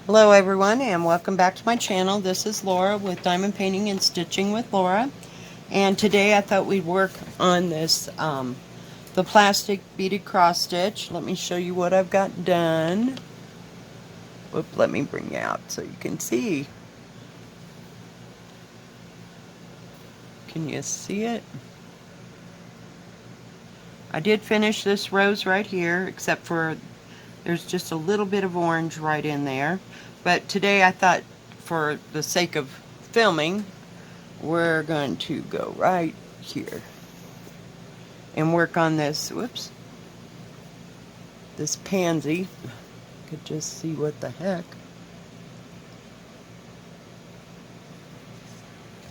Hello everyone and welcome back to my channel. This is Laura with Diamond Painting and Stitching with Laura. And today I thought we'd work on this, the plastic beaded cross stitch. Let me show you what I've got done. Whoop, let me bring you out so you can see. Can you see it? I did finish this rose right here, except for there's just a little bit of orange right in there. But today I thought, for the sake of filming, we're going to go right here and work on this, whoops, this pansy. Could just see what the heck.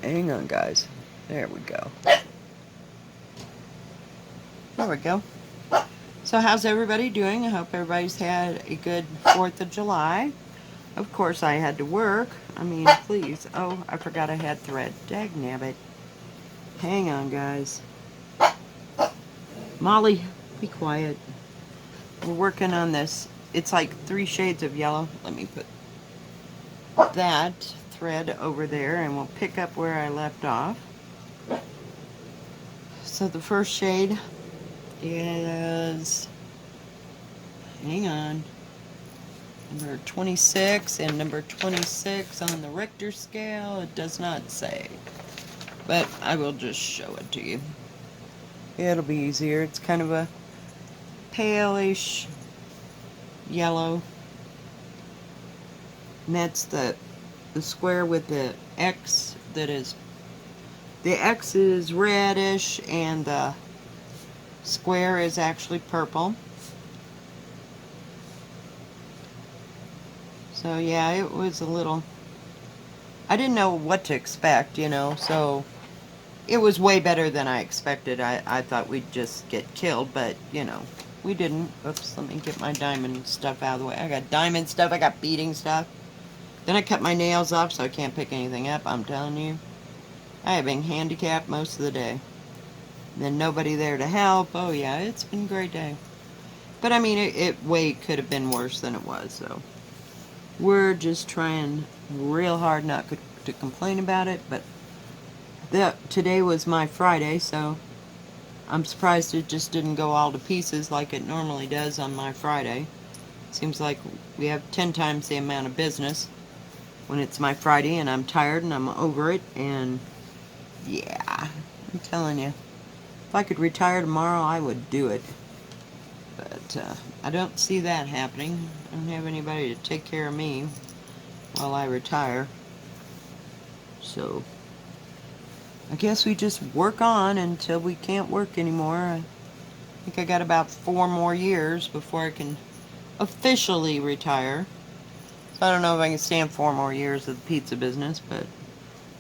Hang on guys, there we go. There we go. So how's everybody doing? I hope everybody's had a good 4th of July. Of course I had to work. I mean, please. Oh, I forgot I had thread. Dagnabbit. Hang on guys. Molly, be quiet. We're working on this. It's like 3 shades of yellow. Let me put that thread over there and we'll pick up where I left off. So the first shade is, hang on, number 26, and number 26 on the Richter scale, it does not say, but I will just show it to you. It'll be easier. It's kind of a palish yellow, and that's the square with the X. That is, the X is reddish and the square is actually purple. So yeah, it was a little, I didn't know what to expect, you know, so it was way better than I expected. I thought we'd just get killed, but you know, we didn't. Oops, let me get my diamond stuff out of the way. I got diamond stuff, I got beading stuff. Then I cut my nails off so I can't pick anything up. I'm telling you, I have been handicapped most of the day. Then nobody there to help. Oh yeah, it's been a great day. But I mean, it way could have been worse than it was, so we're just trying real hard not to complain about it. But today was my Friday, so I'm surprised it just didn't go all to pieces like it normally does on my Friday. Seems like we have 10 times the amount of business when it's my Friday and I'm tired and I'm over it. And yeah, I'm telling you, if I could retire tomorrow, I would do it. But I don't see that happening. I don't have anybody to take care of me while I retire. So I guess we just work on until we can't work anymore. I think I got about 4 more years before I can officially retire. So I don't know if I can stand 4 more years of the pizza business, but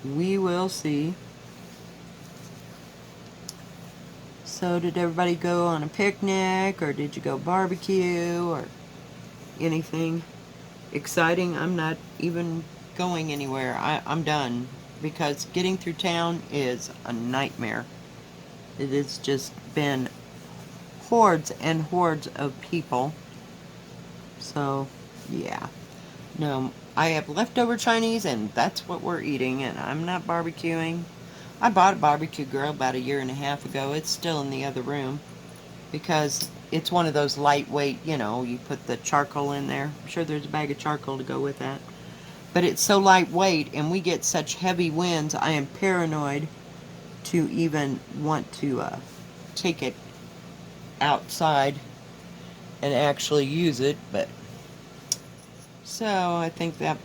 we will see. So did everybody go on a picnic, or did you go barbecue, or anything exciting? I'm not even going anywhere. I'm done, because getting through town is a nightmare. It has just been hordes and hordes of people. So yeah, no, I have leftover Chinese and that's what we're eating, and I'm not barbecuing. I bought a barbecue grill about 1.5 years ago. It's still in the other room because it's one of those lightweight, you know, you put the charcoal in there. I'm sure there's a bag of charcoal to go with that. But it's so lightweight and we get such heavy winds, I am paranoid to even want to take it outside and actually use it. But so I think that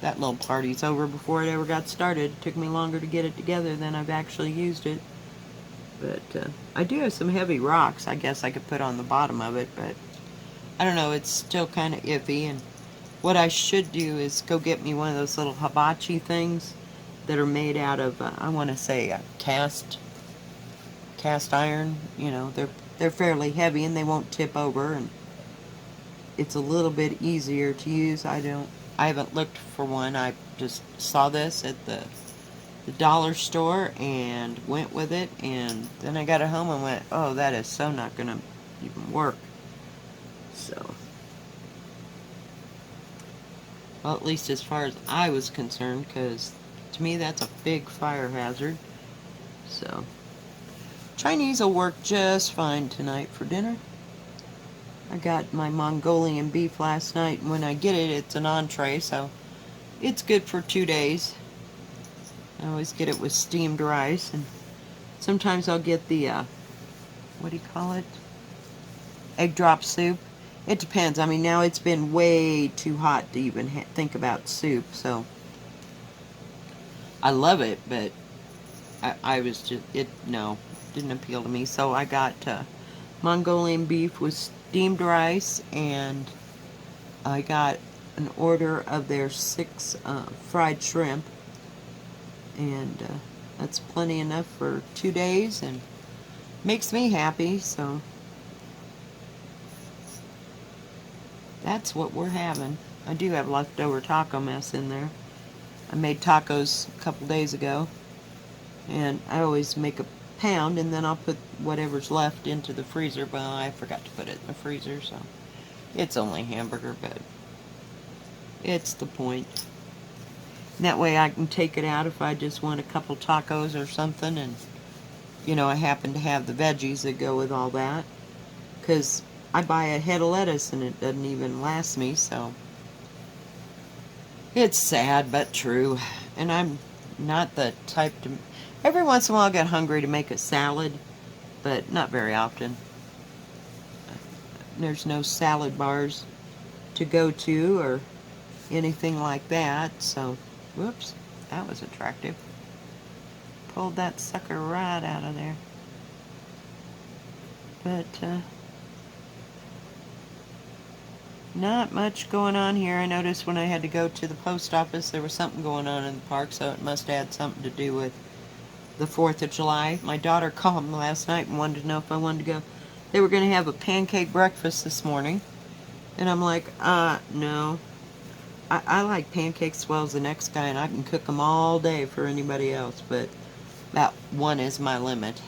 little party's over before it ever got started. It took me longer to get it together than I've actually used it. But I do have some heavy rocks I guess I could put on the bottom of it, but I don't know, it's still kind of iffy. And what I should do is go get me one of those little hibachi things that are made out of, I want to say, cast iron. You know, they're fairly heavy and they won't tip over, and it's a little bit easier to use. I haven't looked for one. I just saw this at the dollar store and went with it, and then I got it home and went, oh, that is so not gonna even work. So Well, at least as far as I was concerned, because to me that's a big fire hazard. So, Chinese will work just fine tonight for dinner. I got my Mongolian beef last night, and when I get it, it's an entree, so it's good for 2 days. I always get it with steamed rice, and sometimes I'll get the, what do you call it? Egg drop soup. It depends. I mean, now it's been way too hot to even think about soup, so I love it, but I was just, no, didn't appeal to me. So I got Mongolian beef with steamed rice, and I got an order of their 6 fried shrimp, and that's plenty enough for 2 days, and makes me happy, so that's what we're having. I do have leftover taco mess in there. I made tacos a couple days ago, and I always make a pound, and then I'll put whatever's left into the freezer. Well, I forgot to put it in the freezer, so it's only hamburger, but it's the point. And that way I can take it out if I just want a couple tacos or something, and I happen to have the veggies that go with all that, because I buy a head of lettuce and it doesn't even last me, so it's sad but true. And I'm not the type to, every once in a while I get hungry to make a salad, but not very often. There's no salad bars to go to or anything like that, so whoops, that was attractive. Pulled that sucker right out of there. But not much going on here. I noticed when I had to go to the post office there was something going on in the park, so it must have had something to do with the 4th of July. My daughter called me last night and wanted to know if I wanted to go. They were going to have a pancake breakfast this morning, and I'm like, no. I like pancakes as well as the next guy, and I can cook them all day for anybody else, but that one is my limit.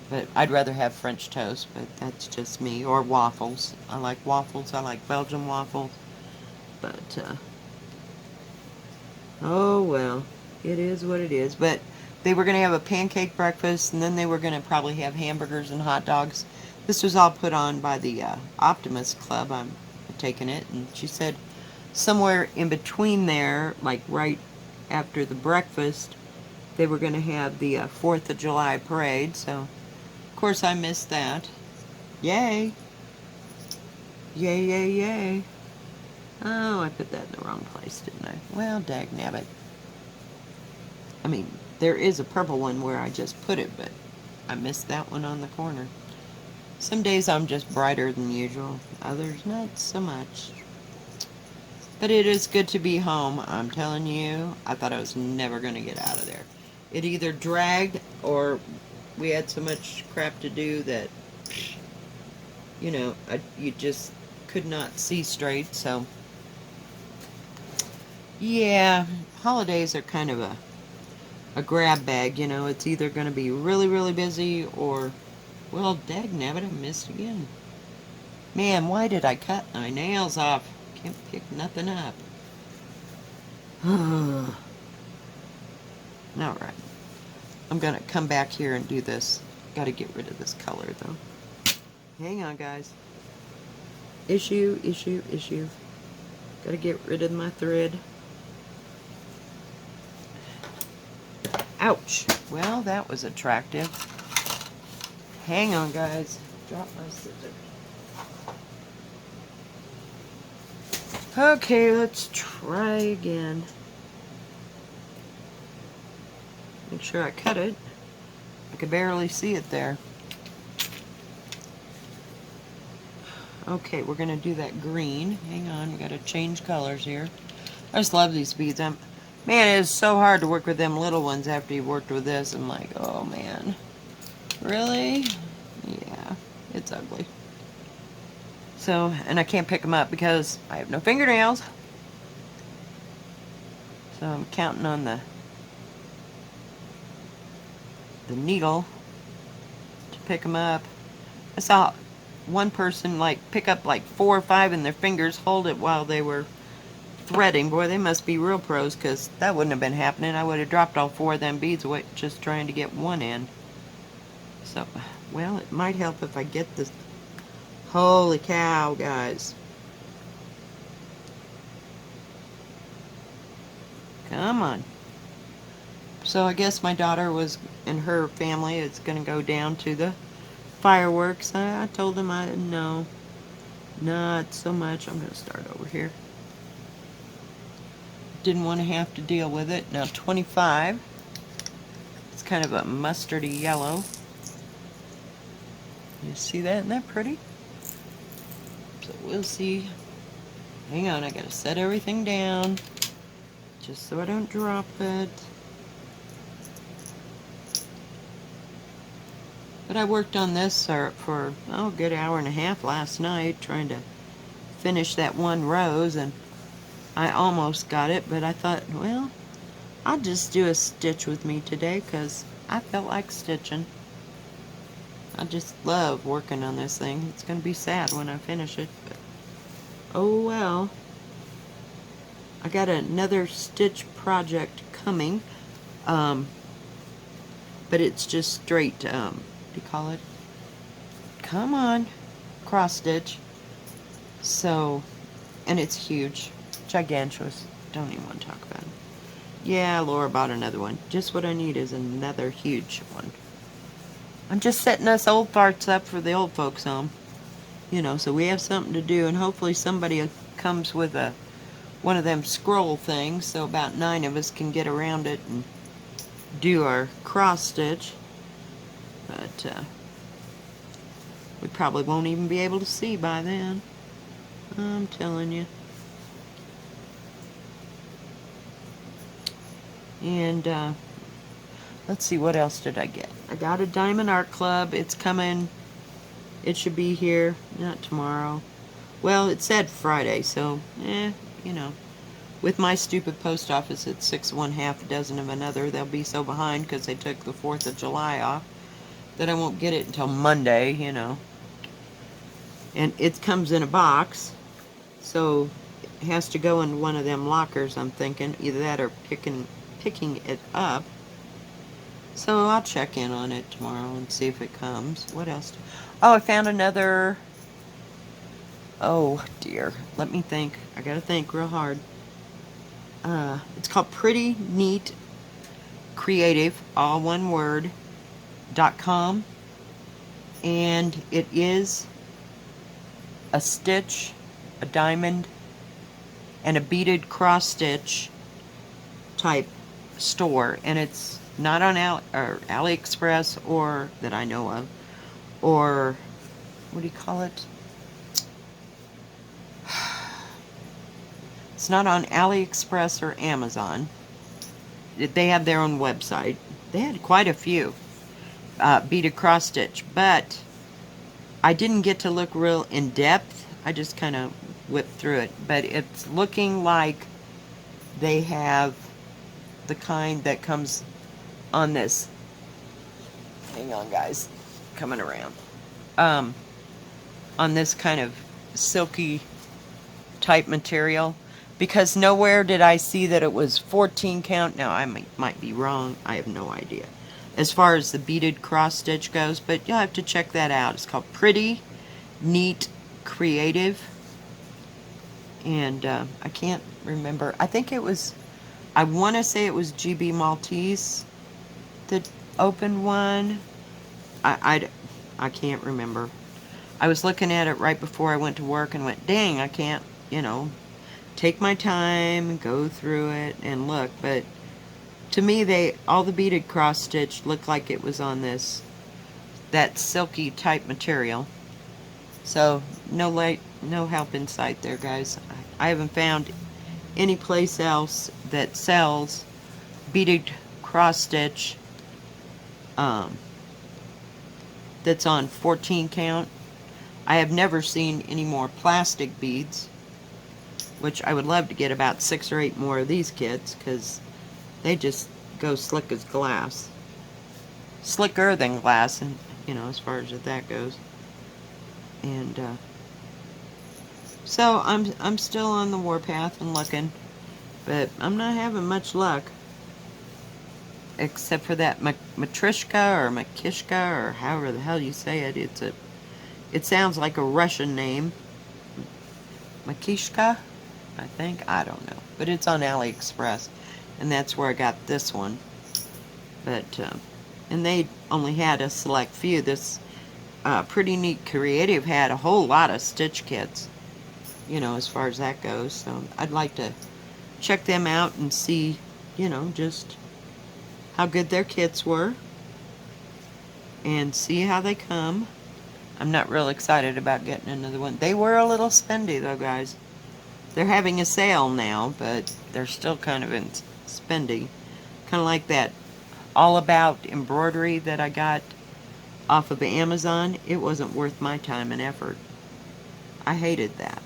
But I'd rather have French toast, but that's just me. Or waffles. I like waffles. I like Belgian waffles. But, oh well. It is what it is. But they were going to have a pancake breakfast, and then they were going to probably have hamburgers and hot dogs. This was all put on by the Optimist Club. I'm taking it. And she said somewhere in between there, like right after the breakfast, they were going to have the 4th of July parade, so of course I missed that. Yay! Yay, yay, yay. Oh, I put that in the wrong place, didn't I? Well, dagnabbit. I mean, there is a purple one where I just put it, but I missed that one on the corner. Some days I'm just brighter than usual, others not so much. But it is good to be home, I'm telling you. I thought I was never going to get out of there. It either dragged or we had so much crap to do that, you just could not see straight, so yeah, holidays are kind of a grab bag, it's either going to be really, really busy or, well, dagnabbit, I missed again. Man, why did I cut my nails off? Can't pick nothing up. Alright. I'm going to come back here and do this. Got to get rid of this color, though. Hang on, guys. Issue. Got to get rid of my thread. Ouch. Well, that was attractive. Hang on, guys. Drop my scissors. Okay, let's try again. Make sure I cut it. I can barely see it there. Okay, we're going to do that green. Hang on, we got to change colors here. I just love these beads. Man, it is so hard to work with them little ones after you've worked with this. I'm like, oh man. Really? Yeah, it's ugly. So, and I can't pick them up because I have no fingernails. So I'm counting on the needle to pick them up. I saw one person pick up 4 or 5 in their fingers, hold it while they were threading. Boy, they must be real pros, because that wouldn't have been happening. I would have dropped all 4 of them beads away just trying to get one end. So, well, it might help if I get this. Holy cow, guys. Come on. So I guess my daughter was, and her family is going to go down to the fireworks. I told them no, not so much. I'm going to start over here. Didn't want to have to deal with it. Now 25. It's kind of a mustardy yellow. You see that? Isn't that pretty? So we'll see. Hang on, I got to set everything down just so I don't drop it. But I worked on this for a good hour and a half last night trying to finish that one rose, and I almost got it, but I thought, well, I'll just do a stitch with me today because I felt like stitching. I just love working on this thing. It's going to be sad when I finish it, but oh well. I got another stitch project coming, but it's just straight, what do you call it? Come on, cross stitch. So, and it's huge, gigantuous. Don't even want to talk about it. Yeah, Laura bought another one. Just what I need is another huge one. I'm just setting us old farts up for the old folks home. You know, so we have something to do, and hopefully somebody comes with one of them scroll things, so about 9 of us can get around it and do our cross stitch. But we probably won't even be able to see by then. I'm telling you. And let's see, what else did I get? I got a Diamond Art Club. It's coming. It should be here. Not tomorrow. Well, it said Friday, so, you know. With my stupid post office at 6 1/2 dozen of another, they'll be so behind because they took the 4th of July off that I won't get it until Monday, you know. And it comes in a box, so it has to go in one of them lockers, I'm thinking. Either that or picking it up. So I'll check in on it tomorrow and see if it comes. What else? Oh, I found another. Oh dear. Let me think. I gotta think real hard. It's called Pretty Neat Creative, all one word, .com. And it is a stitch, a diamond, and a beaded cross stitch type store, and it's not on AliExpress, or that I know of, or what do you call it? It's not on AliExpress or Amazon. They have their own website. They had quite a few beaded cross stitch, but I didn't get to look real in depth. I just kind of whipped through it, but it's looking like they have the kind that comes on this. Hang on, guys, coming around. On this kind of silky type material, because nowhere did I see that it was 14 count. Now I might be wrong. I have no idea as far as the beaded cross stitch goes, but you'll have to check that out. It's called Pretty Neat Creative, and I can't remember. I think it was, I want to say it was GB Maltese that opened one. I can't remember. I was looking at it right before I went to work and went, dang, I can't, you know, take my time and go through it and look. But to me, all the beaded cross stitch looked like it was on that silky type material. So no help in sight there, guys. I haven't found any place else that sells beaded cross stitch that's on 14 count. I have never seen any more plastic beads, which I would love to get about 6 or 8 more of these kits, because they just go slick as glass. Slicker than glass, and you know, as far as that goes. And So I'm still on the warpath and looking, but I'm not having much luck. Except for that Matrishka or Makishka or however the hell you say it. It sounds like a Russian name. Makishka, I think. I don't know. But it's on AliExpress. And that's where I got this one. But, and they only had a select few. This Pretty Neat Creative had a whole lot of stitch kits, you know, as far as that goes. So I'd like to check them out and see, you know, just how good their kits were. And see how they come. I'm not real excited about getting another one. They were a little spendy though, guys. They're having a sale now, but they're still kind of spendy. Kind of like that All About embroidery that I got off of Amazon. It wasn't worth my time and effort. I hated that.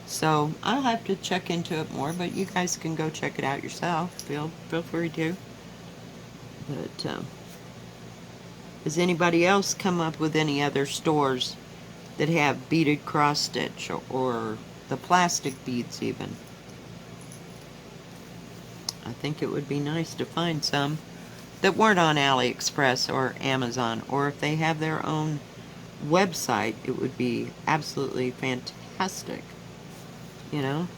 So I'll have to check into it more, but you guys can go check it out yourself. Feel free to. But has anybody else come up with any other stores that have beaded cross stitch or the plastic beads even? I think it would be nice to find some that weren't on AliExpress or Amazon, or if they have their own website, it would be absolutely fantastic, you know?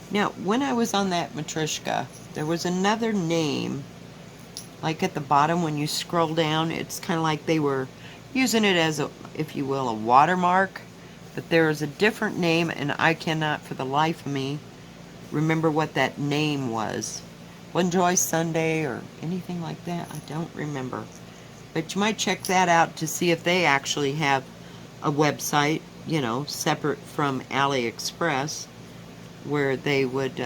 Now, when I was on that Matrishka, there was another name, like at the bottom when you scroll down, it's kind of like they were using it as a, if you will, a watermark, but there is a different name, and I cannot for the life of me remember what that name was. One Joy Sunday or anything like that, I don't remember. But you might check that out to see if they actually have a website, you know, separate from AliExpress, where they would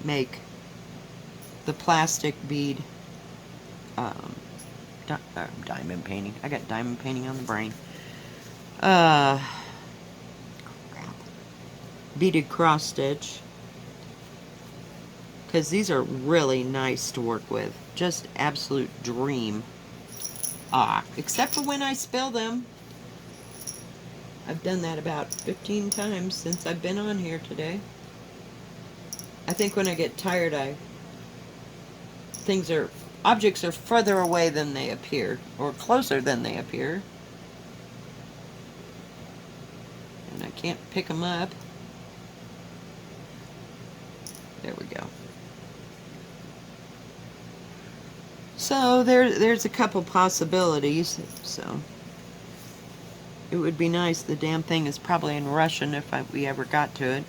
make the plastic bead diamond painting. I got diamond painting on the brain. Crap. Beaded cross stitch. Because these are really nice to work with. Just absolute dream. Except for when I spill them. I've done that about 15 times since I've been on here today. I think when I get tired, objects are further away than they appear, or closer than they appear. And I can't pick them up. There we go. So there's a couple possibilities. So it would be nice. The damn thing is probably in Russian if we ever got to it.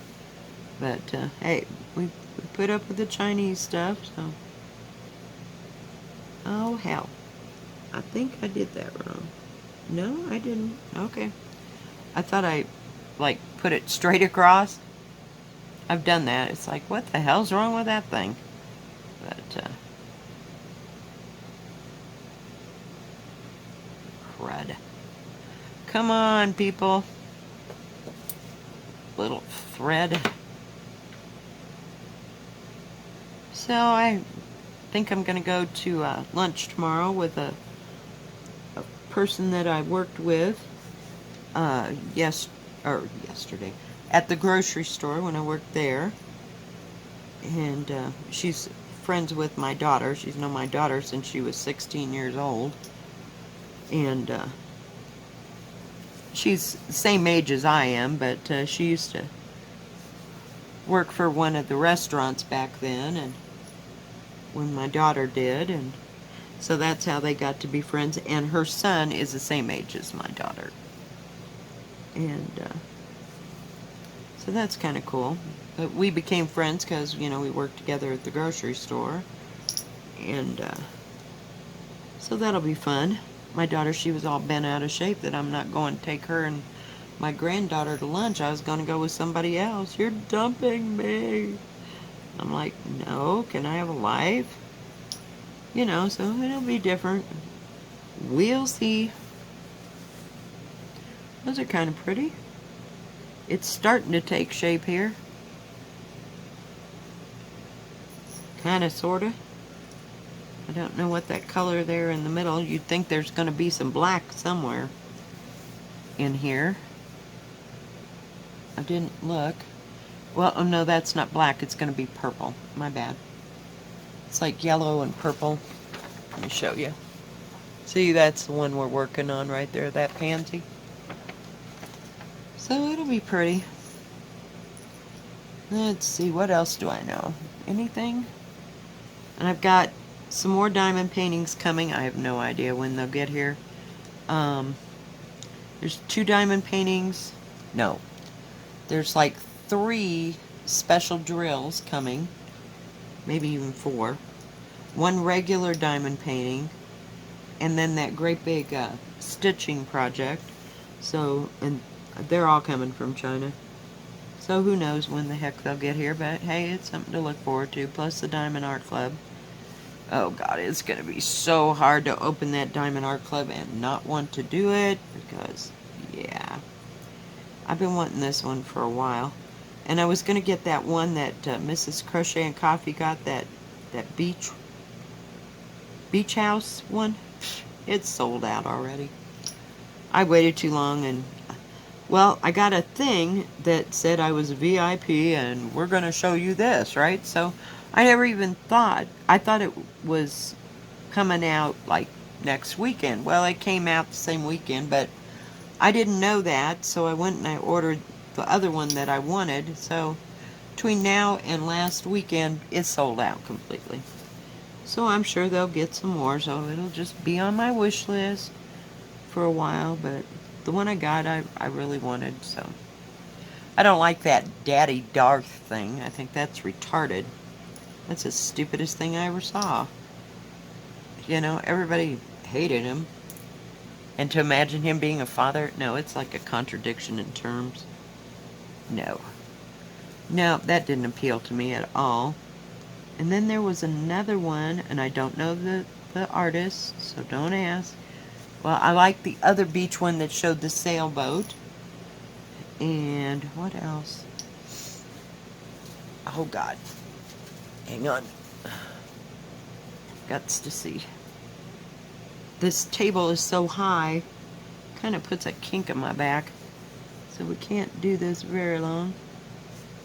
But hey, we put up with the Chinese stuff. So oh hell, I think I did that wrong. No, I didn't. Okay, I thought I like put it straight across. I've done that. It's like, what the hell's wrong with that thing? But crud. Come on, people. Little thread. So I think I'm going to go to lunch tomorrow with a person that I worked with yesterday at the grocery store when I worked there. And she's friends with my daughter. She's known my daughter since she was 16 years old. And she's the same age as I am, but she used to work for one of the restaurants back then, and when my daughter did, and so that's how they got to be friends. And her son is the same age as my daughter. And so that's kind of cool. But we became friends because, you know, we worked together at the grocery store. And so that'll be fun. My daughter, she was all bent out of shape that I'm not going to take her and my granddaughter to lunch. I was going to go with somebody else. You're dumping me. I'm like, no, can I have a life? You know, so it'll be different. We'll see. Those are kind of pretty. It's starting to take shape here. Kind of, sort of. I don't know what that color there in the middle. You'd think there's going to be some black somewhere in here. I didn't look. Well, oh no, that's not black. It's going to be purple. My bad. It's like yellow and purple. Let me show you. See, that's the one we're working on right there, that pansy. So it'll be pretty. Let's see, what else do I know? Anything? And I've got some more diamond paintings coming. I have no idea when they'll get here. There's 2 diamond paintings. No. There's like 3 special drills coming. Maybe even 4. 1 regular diamond painting. And then that great big stitching project. So, and they're all coming from China. So who knows when the heck they'll get here, but hey, it's something to look forward to, plus the Diamond Art Club. Oh god, it's going to be so hard to open that Diamond Art Club and not want to do it, because, yeah. I've been wanting this one for a while. And I was going to get that one that Mrs. Crochet and Coffee got, that beach house one. It's sold out already. I waited too long, and well, I got a thing that said I was a VIP and we're going to show you this, right? So I never even thought. I thought it was coming out like next weekend. Well, it came out the same weekend, but I didn't know that, so I went and I ordered the other one that I wanted. So between now and last weekend, it's sold out completely. So I'm sure they'll get some more, so it'll just be on my wish list for a while, but the one I got, I really wanted, so. I don't like that Daddy Darth thing. I think that's retarded. That's the stupidest thing I ever saw. You know, everybody hated him. And to imagine him being a father, no, it's like a contradiction in terms. No. No, that didn't appeal to me at all. And then there was another one, and I don't know the artist, so don't ask. Well, I like the other beach one that showed the sailboat. And what else? Oh, God. Hang on. Guts to see. This table is so high, kind of puts a kink in my back. So we can't do this very long.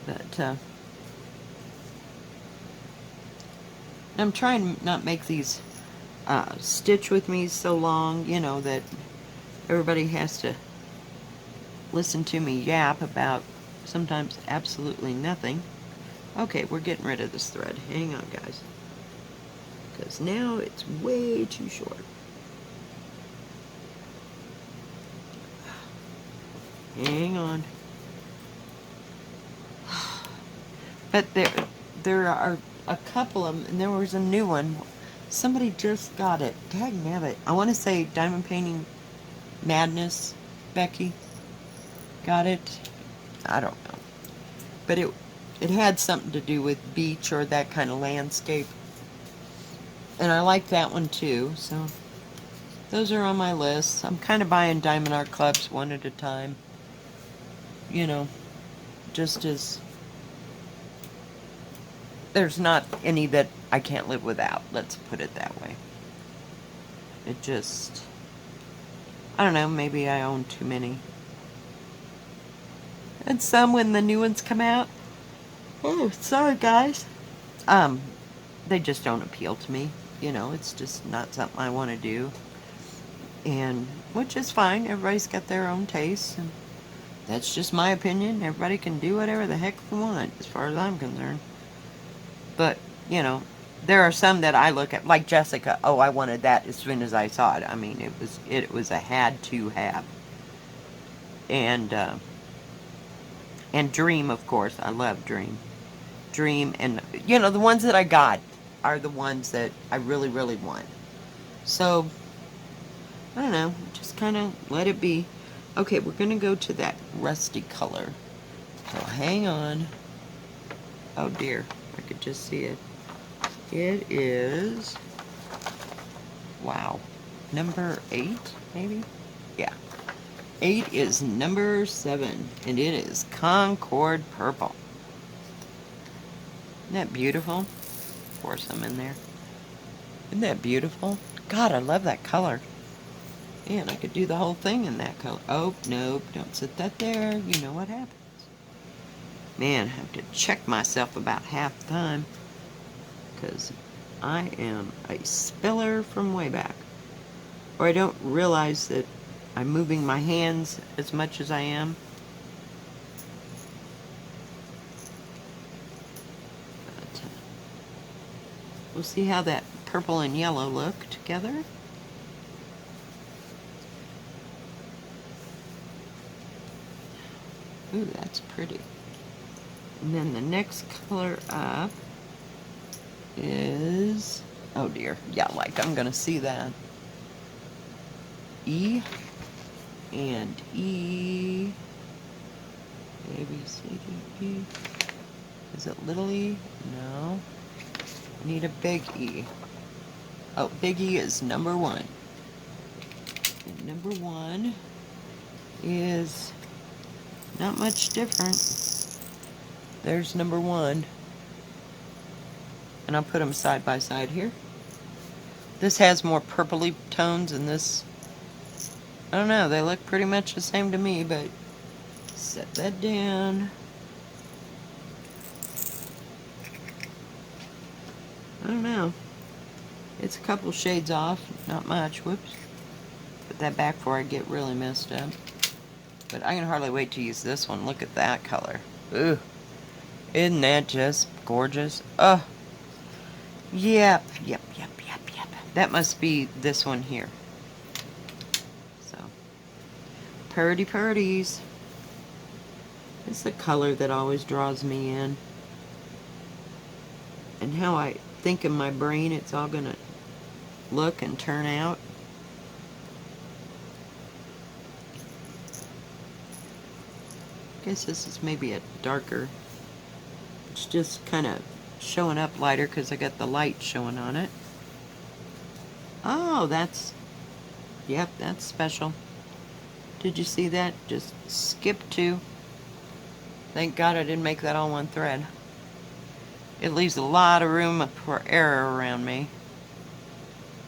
But, I'm trying to not make these stitch with me so long, you know, that everybody has to listen to me yap about sometimes absolutely nothing. Okay, we're getting rid of this thread. Hang on, guys. Because now it's way too short. Hang on. But there are a couple of them, and there was a new one. Somebody just got it. Dagnabbit. I want to say Diamond Painting Madness, Becky got it. I don't know. But it had something to do with beach or that kind of landscape. And I like that one too, so those are on my list. I'm kind of buying Diamond Art Clubs one at a time. You know, just as there's not any that I can't live without, let's put it that way. It just, I don't know, maybe I own too many. And some when the new ones come out, oh, sorry guys, they just don't appeal to me. You know, it's just not something I want to do. And, which is fine, everybody's got their own tastes, and that's just my opinion. Everybody can do whatever the heck they want, as far as I'm concerned. But, you know, there are some that I look at, like Jessica. Oh, I wanted that as soon as I saw it. I mean, it was a had to have. And Dream, of course. I love Dream. Dream, and, you know, the ones that I got are the ones that I really, really want. So, I don't know. Just kind of let it be. Okay, we're going to go to that rusty color. So, hang on. Oh, dear. I could just see it. It is, wow, number 8, maybe? Yeah. 8 is number 7, and it is Concord Purple. Isn't that beautiful? Pour some in there. Isn't that beautiful? God, I love that color. Man, I could do the whole thing in that color. Oh, nope, don't sit that there. You know what happens. Man, I have to check myself about half the time, because I am a spiller from way back. Or I don't realize that I'm moving my hands as much as I am. But, we'll see how that purple and yellow look together. Ooh, that's pretty. And then the next color up is, oh dear, yeah, like I'm gonna see that. E and E, A, B, C, D, E. Is it little e? No. I need a big E. Oh, big E is number 1. And number 1 is not much different. There's number 1. And I'll put them side by side here. This has more purpley tones than this. I don't know, they look pretty much the same to me, but set that down. I don't know. It's a couple shades off, not much. Whoops. Put that back before I get really messed up. But I can hardly wait to use this one. Look at that color. Ooh. Isn't that just gorgeous? Oh. Yep. That must be this one here. So. Purdy purdies. It's the color that always draws me in. And how I think in my brain it's all gonna look and turn out. I guess this is maybe a darker. It's just kind of showing up lighter because I got the light showing on it. Oh, yep, that's special. Did you see that? Just skip 2. Thank God I didn't make that all one thread. It leaves a lot of room for error around me.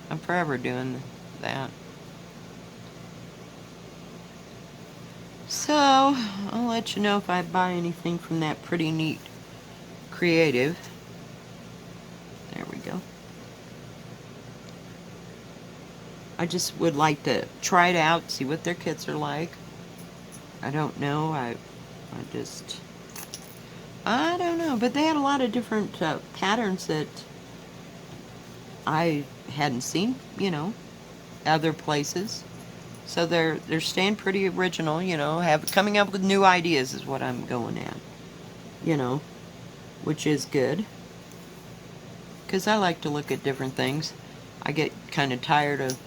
I'm forever doing that. So, I'll let you know if I buy anything from that Pretty Neat Creative. There we go. I just would like to try it out, see what their kits are like. I don't know. I don't know. But they had a lot of different patterns that I hadn't seen, other places. So they're staying pretty original, coming up with new ideas is what I'm going at, which is good. Because I like to look at different things. I get kind of tired of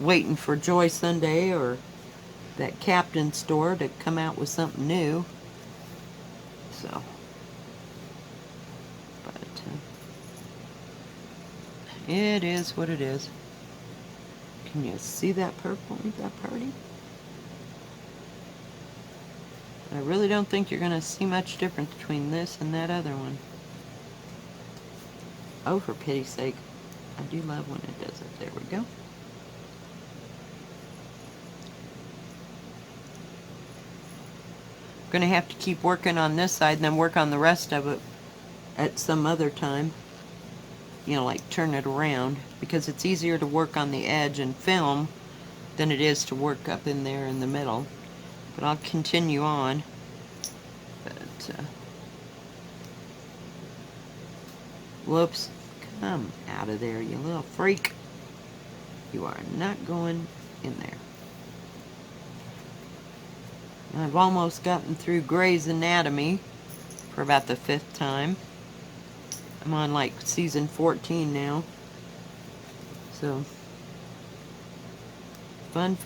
waiting for Joy Sunday or that Captain store to come out with something new. So, but it is what it is. Can you see that purple? Ain't that pretty? I really don't think you're going to see much difference between this and that other one. Oh, for pity's sake. I do love when it does it. There we go. I'm going to have to keep working on this side and then work on the rest of it at some other time. Like turn it around, because it's easier to work on the edge and film than it is to work up in there in the middle. But I'll continue on. But, whoops. Come out of there, you little freak. You are not going in there. I've almost gotten through Grey's Anatomy for about the 5th time. I'm on like season 14 now. So, fun.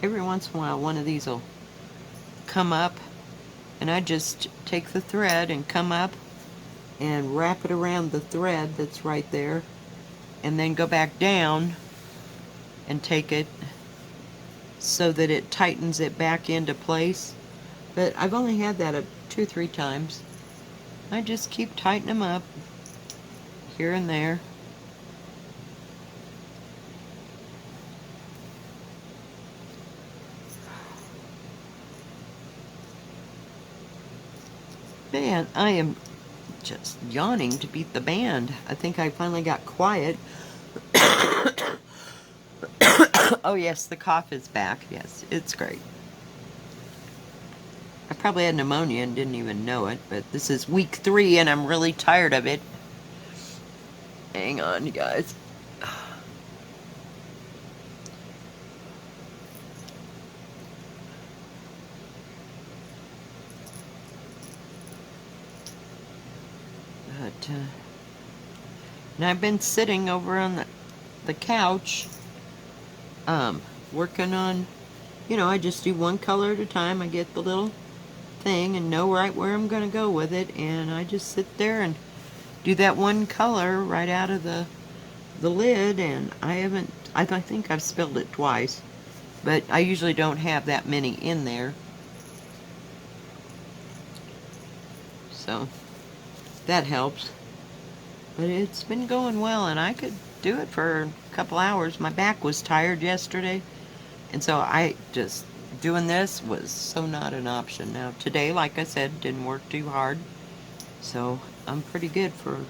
Every once in a while one of these will come up and I just take the thread and come up and wrap it around the thread that's right there and then go back down and take it so that it tightens it back into place. But I've only had that 2 or 3 times. I just keep tightening them up here and there. Man, I am just yawning to beat the band. I think I finally got quiet. Oh yes, the cough is back. Yes, it's great. I probably had pneumonia and didn't even know it, but this is week 3 and I'm really tired of it. Hang on, you guys. But, and I've been sitting over on the couch, working on, I just do one color at a time. I get the little thing and know right where I'm going to go with it, and I just sit there and do that one color right out of the lid, and I think I've spilled it twice, but I usually don't have that many in there. So that helps. But it's been going well, and I could do it for a couple hours. My back was tired yesterday, and so doing this was so not an option. Now today, like I said, didn't work too hard, so I'm pretty good for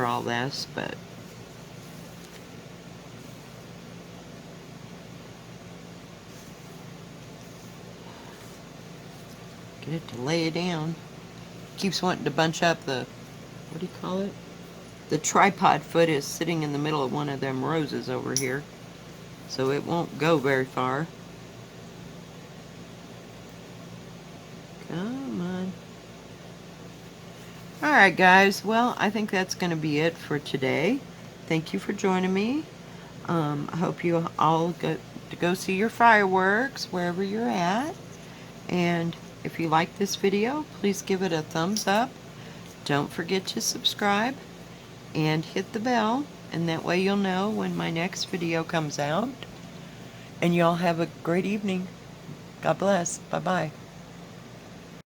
all this, but get it to lay it down. Keeps wanting to bunch up the, what do you call it? The tripod foot is sitting in the middle of one of them roses over here, so it won't go very far. Come on. Alright guys, well, I think that's going to be it for today. Thank you for joining me. I hope you all get to go see your fireworks wherever you're at. And if you like this video, please give it a thumbs up. Don't forget to subscribe and hit the bell, and that way you'll know when my next video comes out. And y'all have a great evening. God bless. Bye-bye.